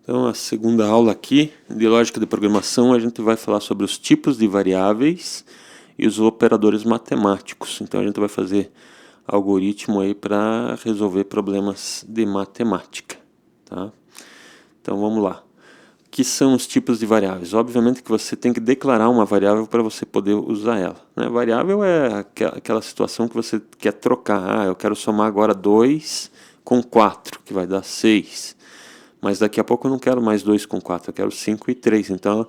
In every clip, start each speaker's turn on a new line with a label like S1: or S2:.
S1: Então, a segunda aula aqui de lógica de programação, a gente vai falar sobre os tipos de variáveis e os operadores matemáticos. Então, a gente vai fazer algoritmo aí para resolver problemas de matemática, tá? Então, vamos lá. O que são os tipos de variáveis? Obviamente que você tem que declarar uma variável para você poder usar ela, né? Variável é aquela situação que você quer trocar. Ah, eu quero somar agora 2 com 4, que vai dar 6. Mas daqui a pouco eu não quero mais 2 com 4, eu quero 5 e 3. Então,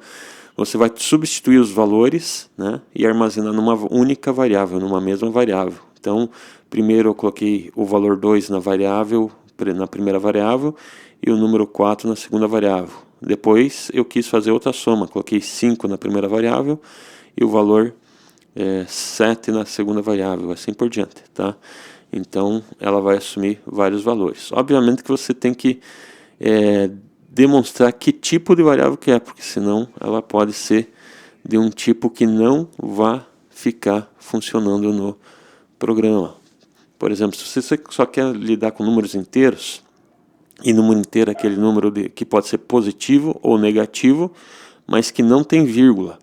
S1: você vai substituir os valores, né, e armazenar numa única variável, numa mesma variável. Então, primeiro eu coloquei o valor 2 na variável, na primeira variável, e o número 4 na segunda variável. Depois eu quis fazer outra soma, coloquei 5 na primeira variável e o valor 7 na segunda variável, assim por diante, tá? Então, ela vai assumir vários valores. Obviamente que você tem que demonstrar que tipo de variável que é, porque senão ela pode ser de um tipo que não vai ficar funcionando no programa. Por exemplo, se você só quer lidar com números inteiros, e número inteiro é aquele número que pode ser positivo ou negativo, mas que não tem vírgula,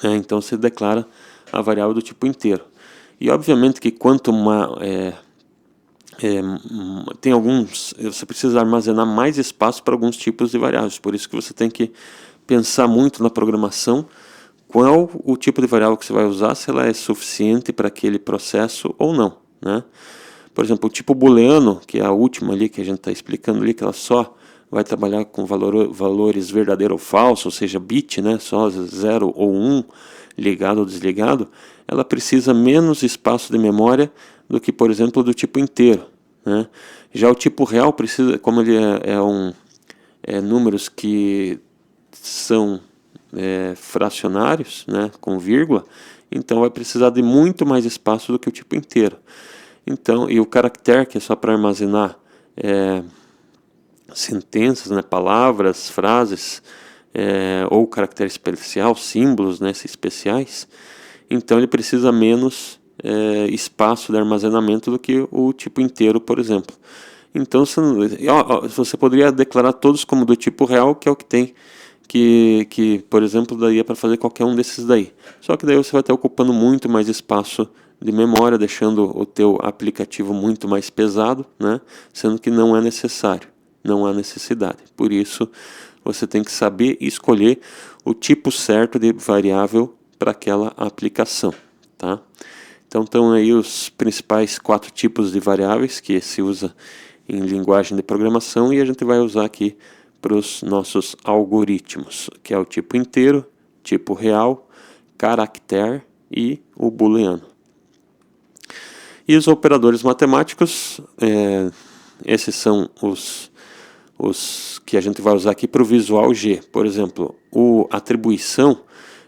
S1: né? Então você declara a variável do tipo inteiro. E obviamente que quanto tem alguns, você precisa armazenar mais espaço para alguns tipos de variáveis, por isso que você tem que pensar muito na programação, qual o tipo de variável que você vai usar, se ela é suficiente para aquele processo ou não, né? Por exemplo, o tipo booleano, que é a última ali que a gente está explicando ali, que ela só vai trabalhar com valores verdadeiro ou falso, ou seja, bit, né, só 0 ou 1, ligado ou desligado, ela precisa menos espaço de memória do que, por exemplo, do tipo inteiro, né? Já o tipo real precisa, como ele é números que são fracionários, né, com vírgula, então vai precisar de muito mais espaço do que o tipo inteiro. Então, e o caractere, que é só para armazenar sentenças, né, palavras, frases, ou caractere especial, símbolos, né, especiais, então ele precisa menos espaço de armazenamento do que o tipo inteiro, por exemplo. Então você poderia declarar todos como do tipo real, que é o que tem, que por exemplo, daria para fazer qualquer um desses daí. Só que daí você vai estar ocupando muito mais espaço de memória, deixando o teu aplicativo muito mais pesado, né? Sendo que não é necessário, não há necessidade. Por isso, você tem que saber escolher o tipo certo de variável para aquela aplicação, tá? Então estão aí os principais 4 tipos de variáveis que se usa em linguagem de programação e a gente vai usar aqui para os nossos algoritmos, que é o tipo inteiro, tipo real, caractere e o booleano. E os operadores matemáticos, esses são os que a gente vai usar aqui para o visual G. Por exemplo, atribuição,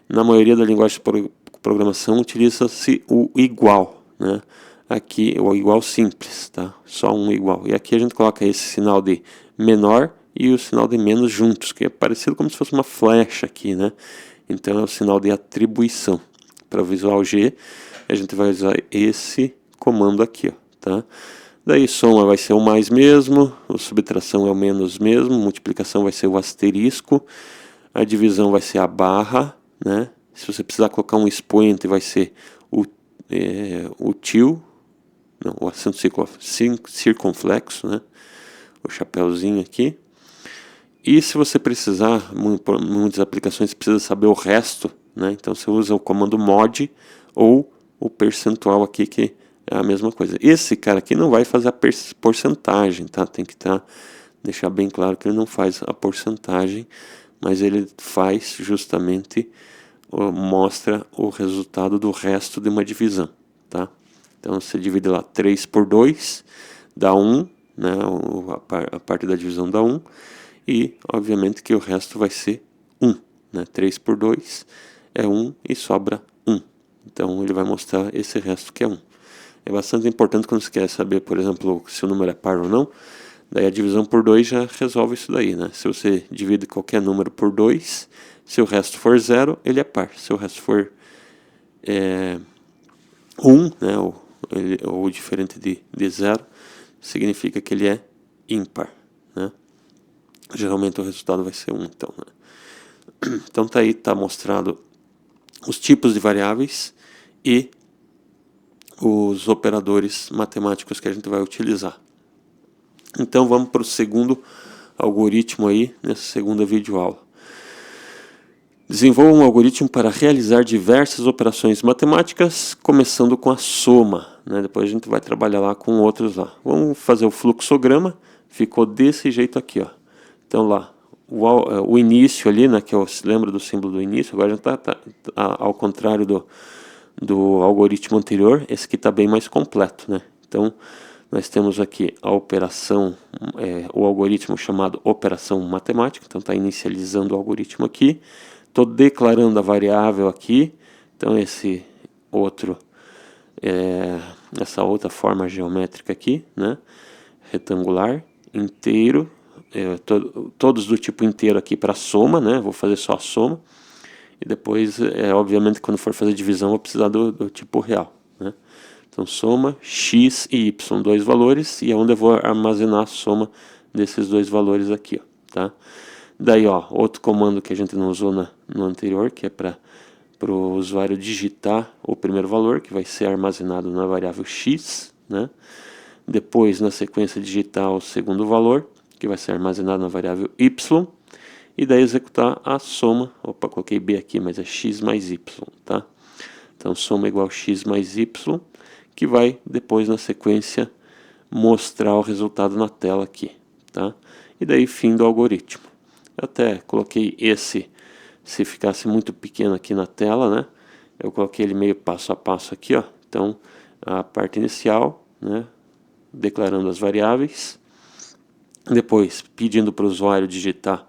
S1: na maioria da linguagem de programação, utiliza-se o igual, né? Aqui o igual simples, tá? Só um igual. E aqui a gente coloca esse sinal de menor e o sinal de menos juntos, que é parecido como se fosse uma flecha aqui, né? Então é o sinal de atribuição. Para o visual G, a gente vai usar esse comando aqui, ó, tá? Daí soma vai ser o mais mesmo, a subtração é o menos mesmo, multiplicação vai ser o asterisco, a divisão vai ser a barra, né? Se você precisar colocar um expoente, vai ser o til, não, o acento circunflexo, né? O chapéuzinho aqui. E se você precisar, muitas aplicações precisa saber o resto, né? Então você usa o comando mod ou o percentual aqui, que é a mesma coisa. Esse cara aqui não vai fazer a porcentagem, tá? Tem que deixar bem claro que ele não faz a porcentagem, mas ele faz justamente, mostra o resultado do resto de uma divisão, tá? Então você divide lá 3 por 2, dá 1, né? A parte da divisão dá 1, e obviamente que o resto vai ser 1, né? 3 por 2 é 1 e sobra 1. Então ele vai mostrar esse resto que é 1. É bastante importante quando você quer saber, por exemplo, se o número é par ou não. Daí a divisão por 2 já resolve isso daí, né? Se você divide qualquer número por 2, se o resto for 0, ele é par. Se o resto for 1, né, ou diferente de 0, significa que ele é ímpar, né? geralmente o resultado vai ser 1, então, né? Então tá aí, tá mostrado os tipos de variáveis e os operadores matemáticos que a gente vai utilizar. Então vamos para o segundo algoritmo aí, nessa segunda videoaula. Desenvolva um algoritmo para realizar diversas operações matemáticas, começando com a soma, né? Depois a gente vai trabalhar lá com outros lá. Vamos fazer o fluxograma, ficou desse jeito aqui, ó. Então lá, o início ali, né, que se lembra do símbolo do início, agora já está ao contrário do algoritmo anterior, esse aqui está bem mais completo, né? Então nós temos aqui a operação, o algoritmo chamado operação matemática, então está inicializando o algoritmo aqui. Estou declarando a variável aqui, então essa outra forma geométrica aqui, né? Retangular, inteiro, todos do tipo inteiro aqui para soma, né? Vou fazer só a soma, e depois, obviamente, quando for fazer divisão, vou precisar do tipo real, né? Então soma x e y, dois valores, e é onde eu vou armazenar a soma desses dois valores aqui, ó, tá? Daí, ó, outro comando que a gente não usou no anterior, que é para o usuário digitar o primeiro valor, que vai ser armazenado na variável x, né? Depois, na sequência, digitar o segundo valor, que vai ser armazenado na variável y, e daí executar a soma. Opa, coloquei b aqui, mas é x mais y, tá? Então, soma igual x mais y, que vai depois, na sequência, mostrar o resultado na tela aqui, tá? E daí, fim do algoritmo. Eu até coloquei se ficasse muito pequeno aqui na tela, né? Eu coloquei ele meio passo a passo aqui, ó. Então, a parte inicial, né? Declarando as variáveis. Depois, pedindo para o usuário digitar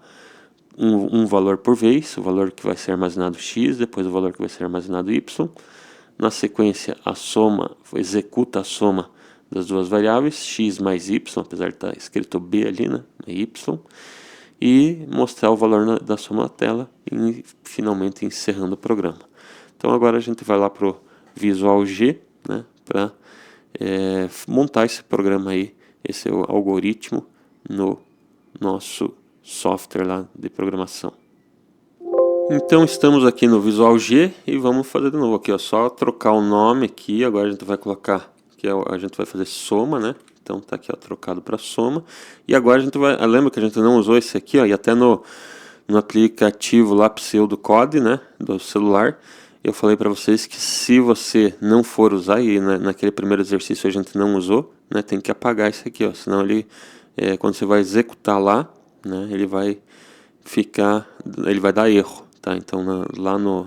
S1: um valor por vez, o valor que vai ser armazenado x, depois o valor que vai ser armazenado y. Na sequência, a soma, executa a soma das duas variáveis, x mais y, apesar de estar escrito b ali, né? É y. E mostrar o valor da soma na tela e finalmente encerrando o programa. Então agora a gente vai lá para o Visual G, né, para montar esse programa aí, esse algoritmo no nosso software lá de programação. Então estamos aqui no Visual G e vamos fazer de novo aqui, ó, só trocar o nome aqui. Agora a gente vai colocar que a gente vai fazer soma, né? Então tá aqui, ó, trocado para soma. E agora a gente vai, lembra que a gente não usou esse aqui, ó, e até no aplicativo lá Pseudocode, né, do celular, eu falei para vocês que se você não for usar, e naquele primeiro exercício a gente não usou, né, tem que apagar isso aqui, ó, senão ele, quando você vai executar lá, né, ele vai dar erro, tá? Então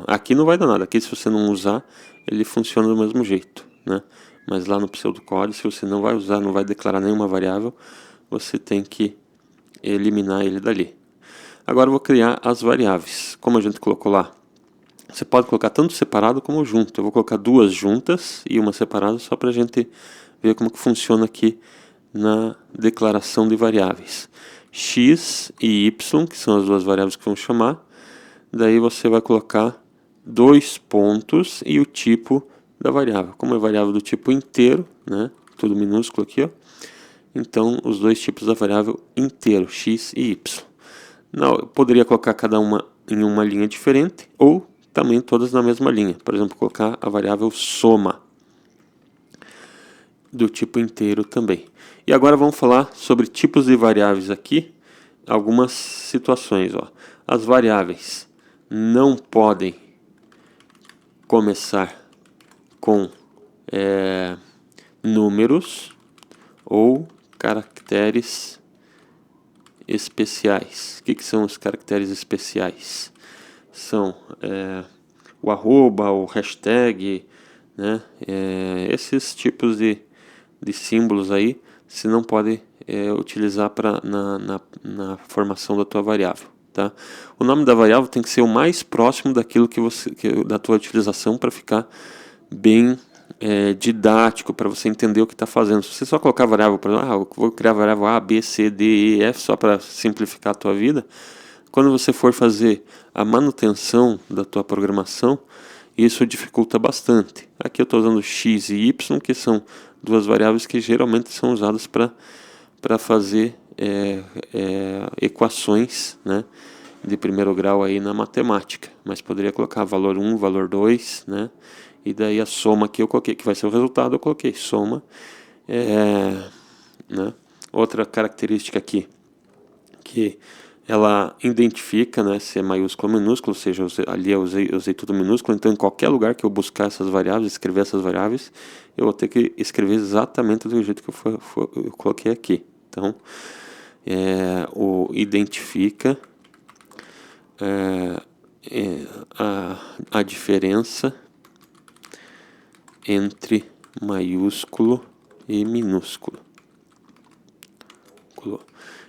S1: aqui não vai dar nada, aqui se você não usar, ele funciona do mesmo jeito, né? Mas lá no pseudocode, se você não vai usar, não vai declarar nenhuma variável, você tem que eliminar ele dali. Agora eu vou criar as variáveis. Como a gente colocou lá, você pode colocar tanto separado como junto. Eu vou colocar duas juntas e uma separada só para a gente ver como que funciona aqui na declaração de variáveis. X e Y, que são as duas variáveis que vão chamar. Daí você vai colocar dois pontos e o tipo da variável. Como é variável do tipo inteiro, né? Tudo minúsculo aqui, ó. Então, os dois tipos da variável inteiro, x e y. Não, eu poderia colocar cada uma em uma linha diferente ou também todas na mesma linha. Por exemplo, colocar a variável soma do tipo inteiro também. E agora vamos falar sobre tipos de variáveis aqui, algumas situações, ó. As variáveis não podem começar com números ou caracteres especiais. O que são os caracteres especiais? São o arroba, o hashtag, né? Esses tipos de símbolos aí você não pode utilizar na formação da tua variável, tá? O nome da variável tem que ser o mais próximo daquilo da tua utilização para ficar bem didático, para você entender o que está fazendo. Se você só colocar variável, por exemplo, eu vou criar a variável A, B, C, D, E, F, só para simplificar a tua vida, quando você for fazer a manutenção da tua programação, isso dificulta bastante. Aqui eu estou usando X e Y, que são duas variáveis que geralmente são usadas para fazer equações, né, de primeiro grau aí na matemática, mas poderia colocar valor 1, valor 2, né, e daí a soma que eu coloquei, que vai ser o resultado, eu coloquei soma. Né. Outra característica aqui, que ela identifica, né, se é maiúsculo ou minúsculo, ou seja, ali eu usei tudo minúsculo, então em qualquer lugar que eu buscar essas variáveis, escrever essas variáveis, eu vou ter que escrever exatamente do jeito que eu coloquei aqui. Então, o identifica a diferença entre maiúsculo e minúsculo.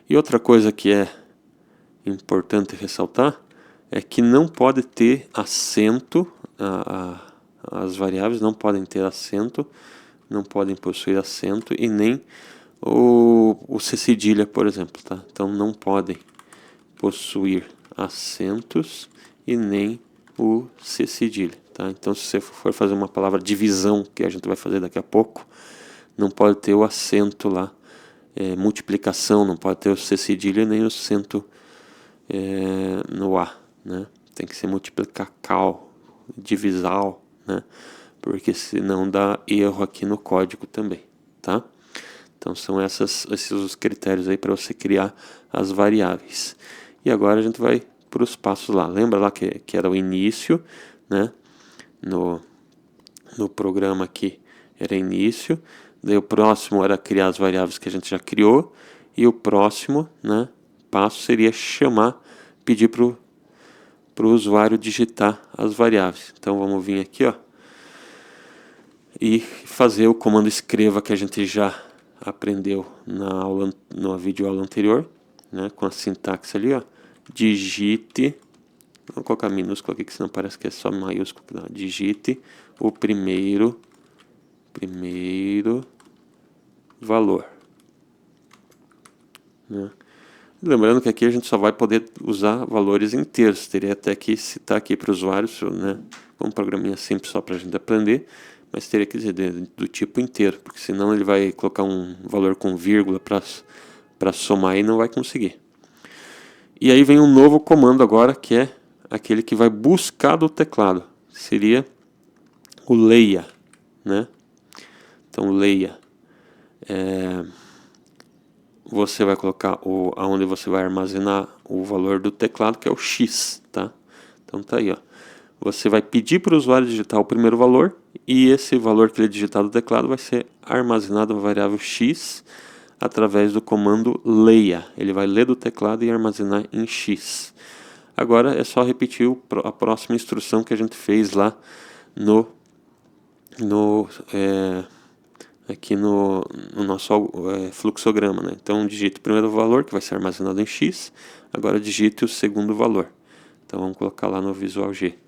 S1: E outra coisa que é importante ressaltar é que não pode ter acento, as variáveis não podem ter acento, não podem possuir acento e nem o C cedilha, por exemplo, tá? Então não podem possuir acentos e nem o C cedilha, tá? Então se você for fazer uma palavra divisão, que a gente vai fazer daqui a pouco, não pode ter o acento lá, multiplicação, não pode ter o C cedilha nem o acento no A, né? Tem que ser multiplicacal, divisal, né? Porque senão dá erro aqui no código também, tá? Então são esses os critérios aí para você criar as variáveis. E agora a gente vai para os passos lá. Lembra lá que era o início, né? No programa aqui era início. Daí o próximo era criar as variáveis que a gente já criou. E o próximo, né, passo seria pedir para o usuário digitar as variáveis. Então vamos vir aqui, ó, e fazer o comando escreva que a gente já aprendeu na videoaula anterior, né, com a sintaxe ali, ó, digite, vou colocar minúsculo aqui que senão parece que é só maiúsculo, não, digite o primeiro valor, né? Lembrando que aqui a gente só vai poder usar valores inteiros, teria até que citar aqui para o usuário, né, um programinha simples só para a gente aprender, mas teria que dizer do tipo inteiro, porque senão ele vai colocar um valor com vírgula para somar e não vai conseguir. E aí vem um novo comando agora, que é aquele que vai buscar do teclado, seria o leia, né? Então leia, você vai colocar aonde você vai armazenar o valor do teclado, que é o X, tá? Então tá aí, ó. Você vai pedir para o usuário digitar o primeiro valor e esse valor que ele digitar do teclado vai ser armazenado na variável X através do comando leia. Ele vai ler do teclado e armazenar em X. Agora é só repetir a próxima instrução que a gente fez lá aqui no nosso fluxograma, né? Então digite o primeiro valor que vai ser armazenado em X, agora digite o segundo valor. Então vamos colocar lá no Visual G.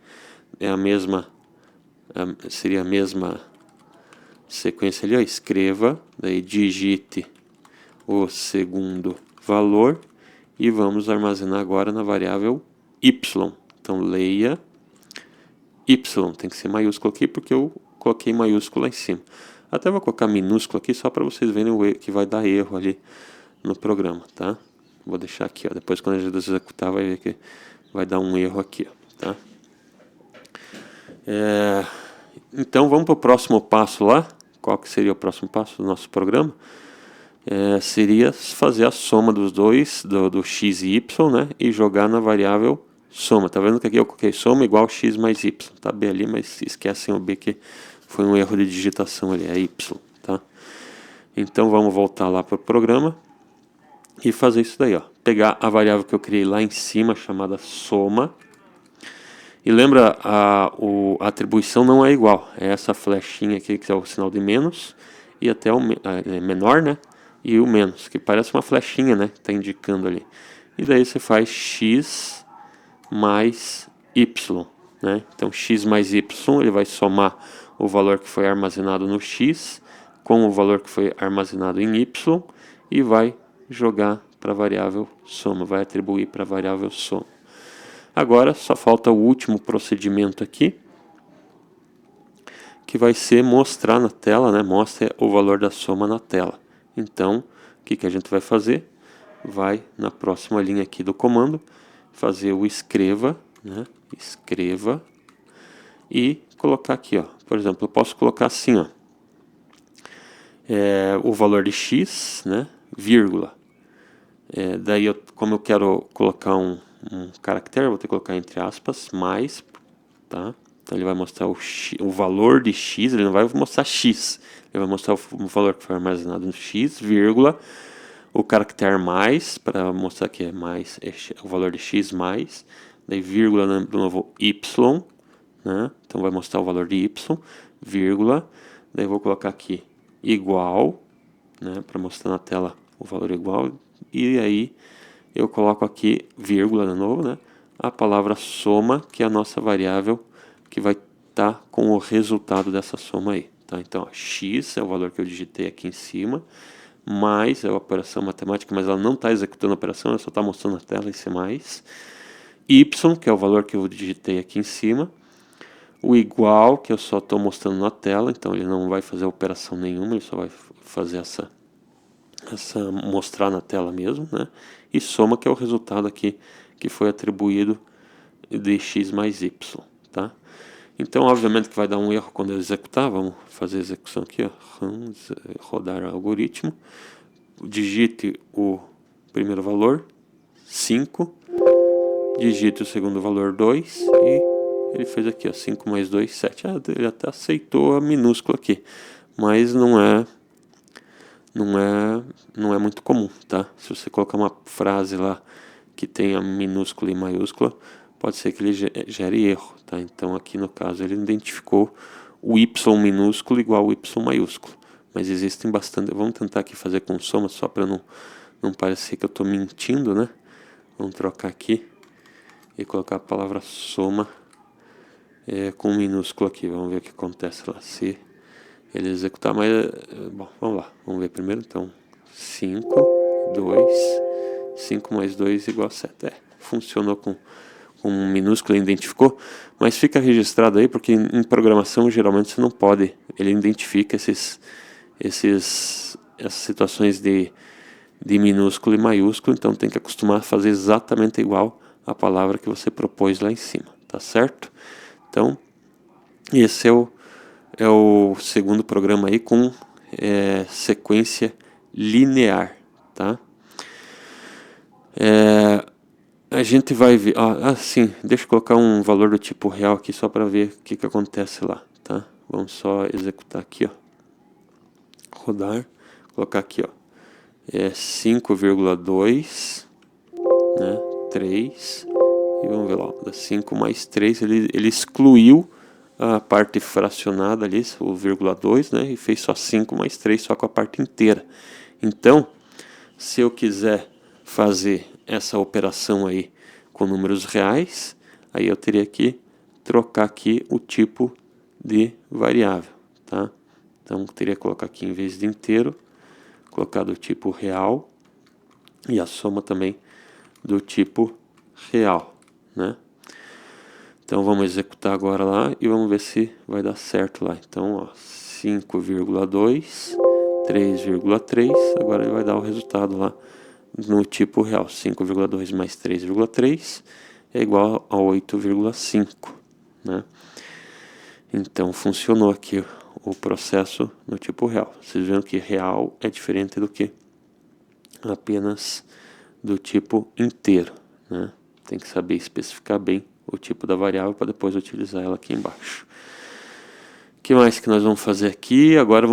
S1: Seria a mesma sequência ali, ó, escreva, daí digite o segundo valor e vamos armazenar agora na variável Y. Então leia Y, tem que ser maiúsculo aqui porque eu coloquei maiúsculo lá em cima. Até vou colocar minúsculo aqui só para vocês verem o erro, que vai dar erro ali no programa, tá? Vou deixar aqui, ó. Depois quando a gente executar vai ver que vai dar um erro aqui, ó, tá? Então vamos para o próximo passo lá. Qual que seria o próximo passo do nosso programa? Seria fazer a soma dos dois, do x e y, né? E jogar na variável soma. Tá vendo que aqui eu coloquei soma igual x mais y. Tá B ali, mas esquecem o B que foi um erro de digitação ali, é y, tá? Então vamos voltar lá para o programa e fazer isso daí, ó. Pegar a variável que eu criei lá em cima, chamada soma. E lembra, a atribuição não é igual. É essa flechinha aqui que é o sinal de menos e até o menor, né? E o menos, que parece uma flechinha, né? Que está indicando ali. E daí você faz x mais y, né? Então x mais y, ele vai somar o valor que foi armazenado no x com o valor que foi armazenado em y e vai jogar para a variável soma, vai atribuir para a variável soma. Agora só falta o último procedimento aqui, que vai ser mostrar na tela, né? Mostra o valor da soma na tela. Então, o que a gente vai fazer? vai na próxima linha aqui do comando fazer o escreva, né? Escreva e colocar aqui, ó. Por exemplo, eu posso colocar assim, ó, o valor de x, né? Vírgula. Daí, como eu quero colocar um caractere, eu vou ter que colocar entre aspas, mais, tá? Então ele vai mostrar o valor de x, ele não vai mostrar x, ele vai mostrar o valor que foi armazenado no x, vírgula, o caractere mais, para mostrar que é mais, o valor de x mais, daí vírgula do novo y, né? Então vai mostrar o valor de y, vírgula, daí eu vou colocar aqui igual, né? Para mostrar na tela o valor igual, e aí eu coloco aqui vírgula de novo, né? A palavra soma, que é a nossa variável que vai estar com o resultado dessa soma aí, tá? Então, ó, x é o valor que eu digitei aqui em cima, mais é a operação matemática, mas ela não está executando a operação, ela só está mostrando na tela esse mais. Y, que é o valor que eu digitei aqui em cima. O igual, que eu só estou mostrando na tela, então ele não vai fazer operação nenhuma, ele só vai fazer essa mostrar na tela mesmo, né? E soma, que é o resultado aqui que foi atribuído de x mais y, tá? Então, obviamente que vai dar um erro quando eu executar. Vamos fazer a execução aqui, ó. Rodar o algoritmo. Digite o primeiro valor, 5. Digite o segundo valor, 2. E ele fez aqui, ó, 5 mais 2, 7. Ele até aceitou a minúscula aqui, mas não é muito comum, tá? Se você colocar uma frase lá que tenha minúscula e maiúscula, pode ser que ele gere erro, tá? Então aqui no caso ele identificou o y minúsculo igual ao y maiúsculo, mas existem bastante. Vamos tentar aqui fazer com soma, só para não parecer que eu estou mentindo, né? Vamos trocar aqui e colocar a palavra soma com minúsculo aqui. Vamos ver o que acontece lá. Se ele executar, mas bom, vamos lá, vamos ver primeiro. Então 5, 2, 5 mais 2 igual a 7. Funcionou com um minúsculo, ele identificou, mas fica registrado aí, porque em programação geralmente você não pode, ele identifica essas situações de minúsculo e maiúsculo, então tem que acostumar a fazer exatamente igual a palavra que você propôs lá em cima, tá certo? Então, esse é o segundo programa aí com sequência linear, tá? A gente vai ver, sim, deixa eu colocar um valor do tipo real aqui só para ver o que acontece lá, tá? Vamos só executar aqui, ó. Rodar, colocar aqui, ó, 5,2, né, 3, e vamos ver lá, 5 mais 3, ele excluiu a parte fracionada ali, o vírgula 2, né, e fez só 5 mais 3, só com a parte inteira. Então, se eu quiser fazer essa operação aí com números reais, aí eu teria que trocar aqui o tipo de variável, tá? Então, teria que colocar aqui, em vez de inteiro, colocar do tipo real, e a soma também do tipo real, né? Então, vamos executar agora lá e vamos ver se vai dar certo lá. Então, ó, 5,2, 3,3, agora ele vai dar o resultado lá no tipo real. 5,2 mais 3,3 é igual a 8,5, né? Então funcionou aqui o processo no tipo real. Vocês viram que real é diferente do que apenas do tipo inteiro, né? Tem que saber especificar bem o tipo da variável para depois utilizar ela aqui embaixo. O que mais que nós vamos fazer aqui? Agora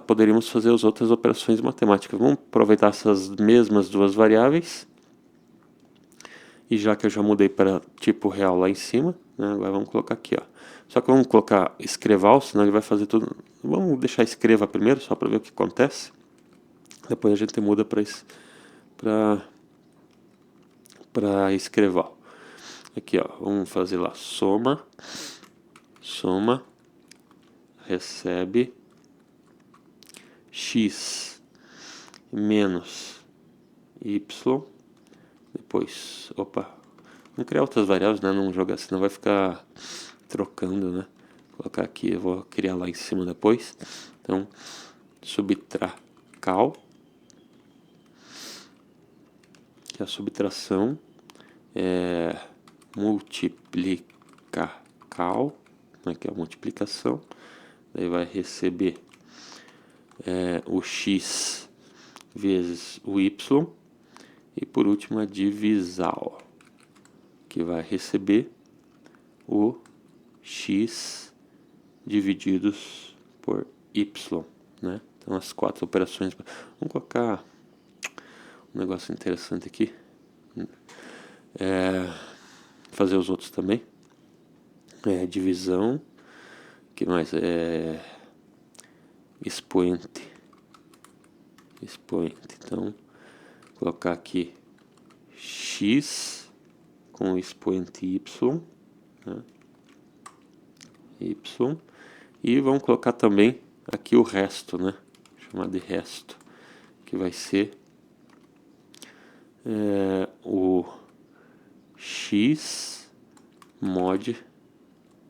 S1: poderíamos fazer as outras operações matemáticas. Vamos aproveitar essas mesmas duas variáveis. E já que eu já mudei para tipo real lá em cima, né, agora vamos colocar aqui, ó. Só que vamos colocar escreval, senão ele vai fazer tudo. Vamos deixar escreva primeiro, só para ver o que acontece. Depois a gente muda para escreval. Aqui, ó, vamos fazer lá soma recebe x menos y, depois, vamos criar outras variáveis, né, não jogar, senão vai ficar trocando, né, vou colocar aqui, eu vou criar lá em cima depois, então, subtracal, que é a subtração, multiplica cal, né, que é a multiplicação, daí vai receber o x vezes o y, e por último a divisal, que vai receber o x divididos por y, né? Então as 4 operações. Vamos colocar um negócio interessante aqui, fazer os outros também. Divisão, que mais expoente, então colocar aqui x com o expoente y, né? E vamos colocar também aqui o resto, né? Chamar de resto, que vai ser o x mod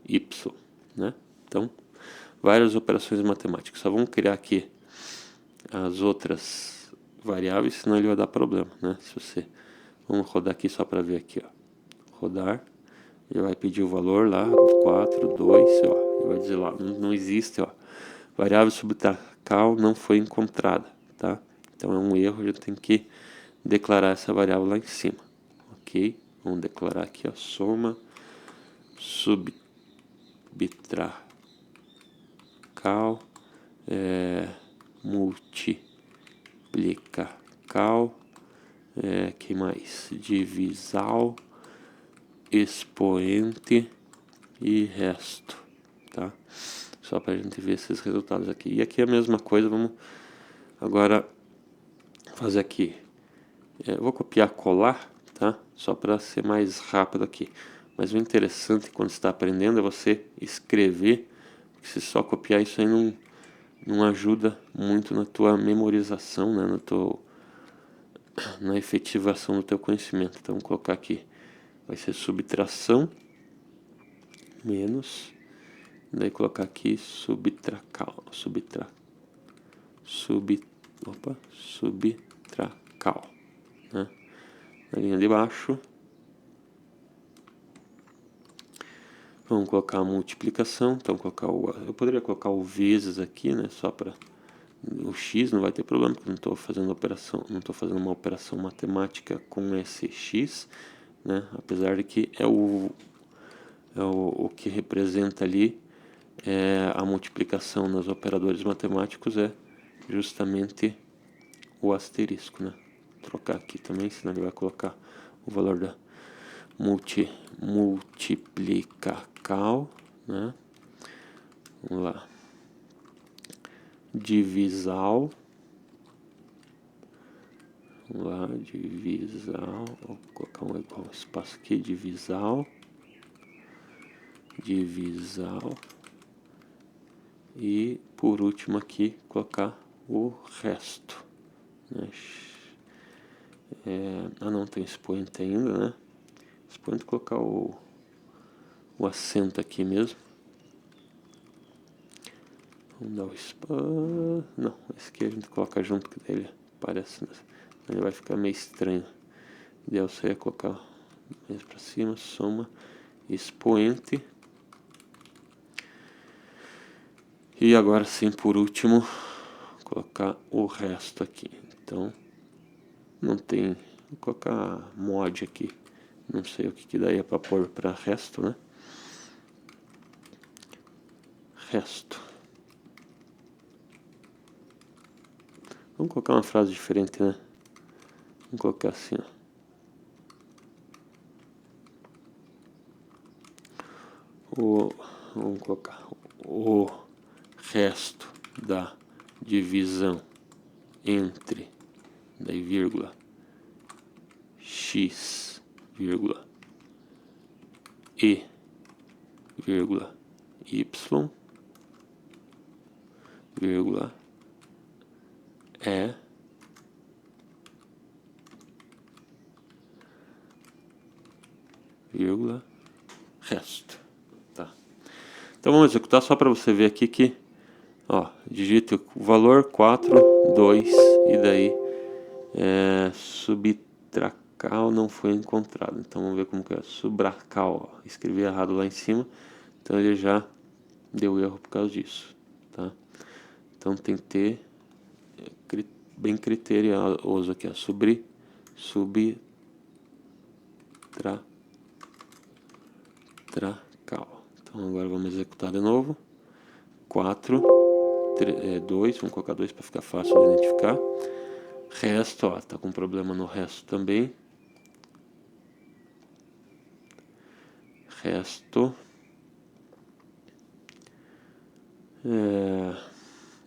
S1: y, né? Então, várias operações matemáticas. Só vamos criar aqui as outras variáveis, senão ele vai dar problema, né? Vamos rodar aqui só para ver aqui, ó. Rodar, ele vai pedir o valor lá, 4, 2, ó. Ele vai dizer lá, não existe, ó. Variável subtracal não foi encontrada, tá? Então é um erro, a gente tem que declarar essa variável lá em cima, ok? Vamos declarar aqui a soma subtracal, multiplicacal, que mais? Divisal, expoente e resto, tá? Só para a gente ver esses resultados aqui. E aqui é a mesma coisa, vamos agora fazer aqui. Eu vou copiar e colar, tá? Só para ser mais rápido aqui. Mas o interessante quando está aprendendo é você escrever, porque se só copiar isso aí não ajuda muito na tua memorização, né? Na efetivação do teu conhecimento. Então vou colocar aqui, vai ser subtração menos, daí colocar aqui subtracal, né? Na linha de baixo vamos colocar a multiplicação, então eu poderia colocar o vezes aqui, né? Só para o x não vai ter problema, porque não estou fazendo uma operação matemática com esse x, né? Apesar de que o que representa ali a multiplicação nos operadores matemáticos é justamente o asterisco, né? Vou trocar aqui também, senão ele vai colocar o valor da multiplicacal, né? Vamos lá. Divisal. Vamos lá, divisal. Vou colocar um igual espaço aqui, divisal. E por último aqui colocar o resto, né? Não tem expoente ainda, né? Expoente, colocar o acento aqui mesmo. Vamos dar o espaço. Não, esse aqui a gente coloca junto, que daí ele parece, ele vai ficar meio estranho. Ideal seria colocar mais para cima, soma, expoente. E agora sim, por último, colocar o resto aqui. Então, não tem... Vou colocar mod aqui. Não sei o que daí é para pôr para resto, né? Resto. Vamos colocar uma frase diferente, né? Vamos colocar assim, ó. Vamos colocar o resto da divisão entre, daí vírgula, x, vírgula, e, vírgula, y, vírgula, vírgula, resto. Tá. Então vamos executar só para você ver aqui que, ó, digite o valor 4, 2 e daí subtracal Subracal não foi encontrado. Então vamos ver como que é. Subracal, ó. Escrevi errado lá em cima. Então ele já deu erro por causa disso, tá? Então tem que ter bem criterioso aqui, ó. Subracal. Então agora vamos executar de novo. 4, 2, vamos colocar 2 para ficar fácil de identificar. Resto, ó, tá com problema no resto também. Resto.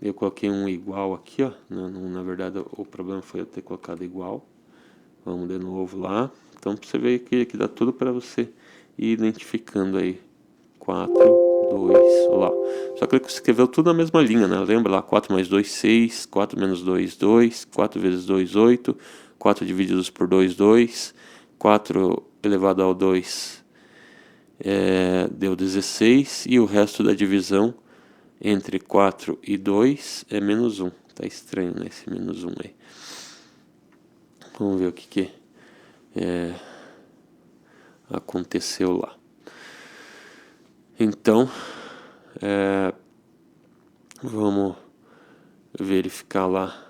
S1: Eu coloquei um igual aqui, ó. Na verdade, o problema foi eu ter colocado igual. Vamos de novo lá. Então, você vê que aqui dá tudo para você ir identificando aí. 4, 2, olha lá. Só que ele escreveu tudo na mesma linha, né? Lembra lá? 4 mais 2, 6. 4 menos 2, 2. 4 vezes 2, 8. 4 divididos por 2, 2. 4 elevado ao 2 deu 16. E o resto da divisão entre 4 e 2 é menos 1. Tá estranho, né? Esse menos 1 aí. Vamos ver o que aconteceu lá. Então, vamos verificar lá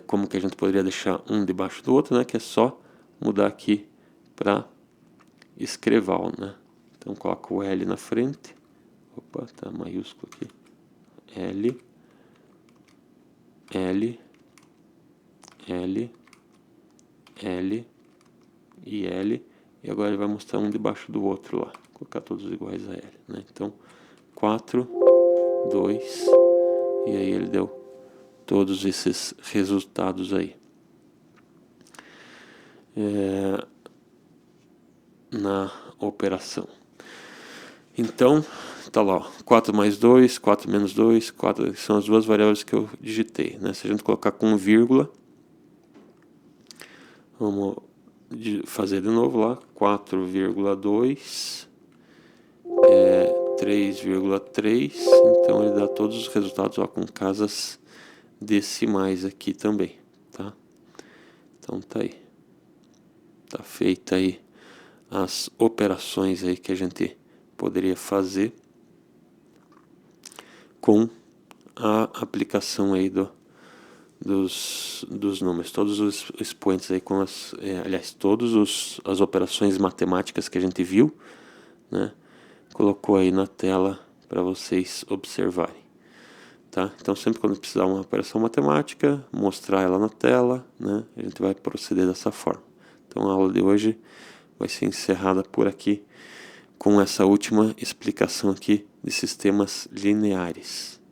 S1: como que a gente poderia deixar um debaixo do outro, né? Que é só mudar aqui para escreval, né? Então, coloca o L na frente. Opa, tá maiúsculo aqui. L, L, L, L e L. E agora ele vai mostrar um debaixo do outro lá. Vou colocar todos iguais a L, né? Então, 4, 2, e aí ele deu todos esses resultados aí. Na operação. Então, tá lá, ó, 4 mais 2, 4 menos 2, 4 são as duas variáveis que eu digitei, né? Se a gente colocar com vírgula, vamos fazer de novo lá, 4,2 3,3, então ele dá todos os resultados ó, com casas decimais aqui também, tá? Então tá aí, tá feita aí as operações aí que a gente poderia fazer com a aplicação aí dos números, todos os expoentes aí com aliás, todas as operações matemáticas que a gente viu, né? Colocou aí na tela para vocês observarem, tá? Então sempre quando precisar uma operação matemática, mostrar ela na tela, né? A gente vai proceder dessa forma. Então a aula de hoje vai ser encerrada por aqui com essa última explicação aqui de sistemas lineares.